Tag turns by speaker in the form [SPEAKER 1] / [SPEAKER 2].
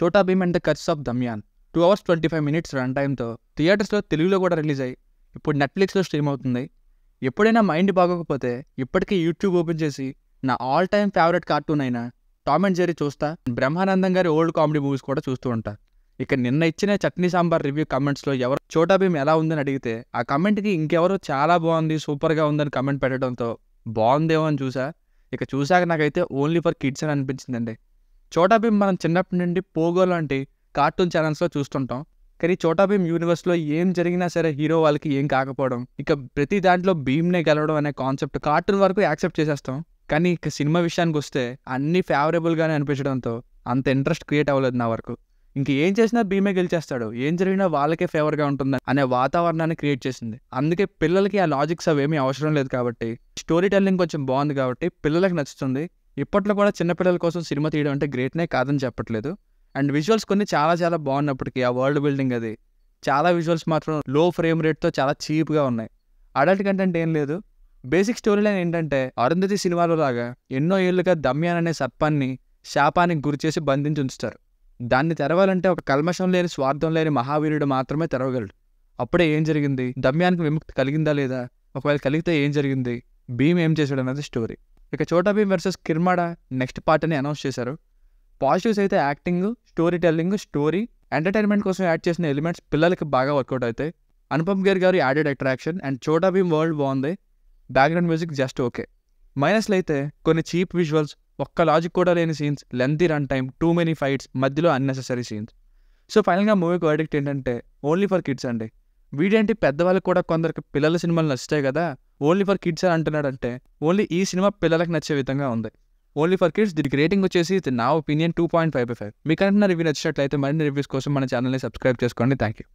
[SPEAKER 1] చోటా Bheem and the curse of Damyaan 2 hours 25 minutes run టైంతో థియేటర్స్లో తెలుగులో కూడా రిలీజ్ అయ్యి ఇప్పుడు నెట్ఫ్లిక్స్లో స్ట్రీమ్ అవుతుంది. ఎప్పుడైనా మైండ్ బాగోకపోతే ఇప్పటికీ యూట్యూబ్ ఓపెన్ చేసి నా ఆల్ టైమ్ ఫేవరెట్ కార్టూన్ అయిన టామ్ అండ్ జెర్రీ చూస్తా, బ్రహ్మానందం గారి ఓల్డ్ కామెడీ మూవీస్ కూడా చూస్తూ ఉంటా. ఇక నిన్న ఇచ్చిన చట్నీ సాంబార్ రివ్యూ కమెంట్స్లో ఎవరు చోటా భీమ్ ఎలా ఉందని అడిగితే ఆ కమెంట్కి ఇంకెవరో చాలా బాగుంది, సూపర్గా ఉందని కమెంట్ పెట్టడంతో బాగుందేమో అని చూసా. ఇక చూశాక నాకైతే ఓన్లీ ఫర్ కిడ్స్ అని అనిపించిందండి. చోటా భీమ్ మనం చిన్నప్పటి నుండి పోగో లాంటి కార్టూన్ ఛానల్స్లో చూస్తుంటాం. కానీ చోటా భీమ్ యూనివర్స్లో ఏం జరిగినా సరే హీరో వాళ్ళకి ఏం కాకపోవడం, ఇక ప్రతి దాంట్లో భీమ్నే గెలవడం అనే కాన్సెప్ట్ కార్టూన్ వరకు యాక్సెప్ట్ చేసేస్తాం. కానీ ఇక సినిమా విషయానికి వస్తే అన్నీ ఫేవరబుల్గానే అనిపించడంతో అంత ఇంట్రెస్ట్ క్రియేట్ అవ్వలేదు నా వరకు. ఇంక ఏం చేసినా భీమే గెలిచేస్తాడు, ఏం జరిగినా వాళ్ళకే ఫేవర్గా ఉంటుంది అనే వాతావరణాన్ని క్రియేట్ చేసింది. అందుకే పిల్లలకి ఆ లాజిక్స్ అవేమీ అవసరం లేదు కాబట్టి, స్టోరీ టెల్లింగ్ కొంచెం బాగుంది కాబట్టి పిల్లలకి నచ్చుతుంది. ఇప్పట్లో కూడా చిన్నపిల్లల కోసం సినిమా తీయడం అంటే గ్రేట్నే, కాదని చెప్పట్లేదు. అండ్ విజువల్స్ కొన్ని చాలా చాలా బాగున్నప్పటికీ ఆ వరల్డ్ బిల్డింగ్ అది చాలా విజువల్స్ మాత్రం లో ఫ్రేమ్ రేట్తో చాలా చీప్గా ఉన్నాయి. అడల్ట్ కంటెంట్ ఏం లేదు. బేసిక్ స్టోరీ లైన్ ఏంటంటే, అరుంధతి సినిమాలో లాగా ఎన్నో ఏళ్లుగా దమ్యాన్ అనే సర్పాన్ని శాపానికి గురిచేసి బంధించి ఉంచుతారు. దాన్ని తెరవాలంటే ఒక కల్మషం లేని, స్వార్థం లేని మహావీరుడు మాత్రమే తెరవగలడు. అప్పుడే ఏం జరిగింది, దమ్యానికి విముక్తి కలిగిందా లేదా, ఒకవేళ కలిగితే ఏం జరిగింది, భీమ్ ఏం చేశాడు అన్నది స్టోరీ. ఇక Chhota Bheem versus కిర్మాడా next part అని అనౌన్స్ చేశారు. పాజిటివ్స్ అయితే acting, story telling, story, entertainment కోసం యాడ్ చేసిన ఎలిమెంట్స్ పిల్లలకి బాగా వర్కౌట్ అవుతాయి. అనుపమ్ ఖేర్ గారు added attraction and Chhota Bheem world బాగుంది. Background music just okay. మైనస్లు అయితే కొన్ని చీప్ విజువల్స్, ఒక్క లాజిక్ కూడా లేని scenes, lengthy run time, too many fights, మధ్యలో అన్నెసెసరీ సీన్స్. సో ఫైనల్గా మూవీకి వర్డిక్ట్ ఏంటంటే ఓన్లీ ఫర్ కిడ్స్ అండి. వీడేంటి పెద్దవాళ్ళకి కూడా కొందరికి పిల్లల సినిమాలు నచ్చుతాయి కదా, ఓన్లీ ఫర్ కిడ్స్ అని అంటున్నాడంటే ఓన్లీ ఈ సినిమా పిల్లలకు నచ్చే విధంగా ఉంది. Only for kids. దీనికి రేటింగ్ వచ్చేసి నా ఒపీనియన్ 2.5/5. మీకు అంటున్న రివ్యూ నచ్చినట్లయితే మరిన్ని రివ్యూస్ కోసం మన ఛానల్ని సబ్స్క్రైబ్ చేసుకోండి. Thank you.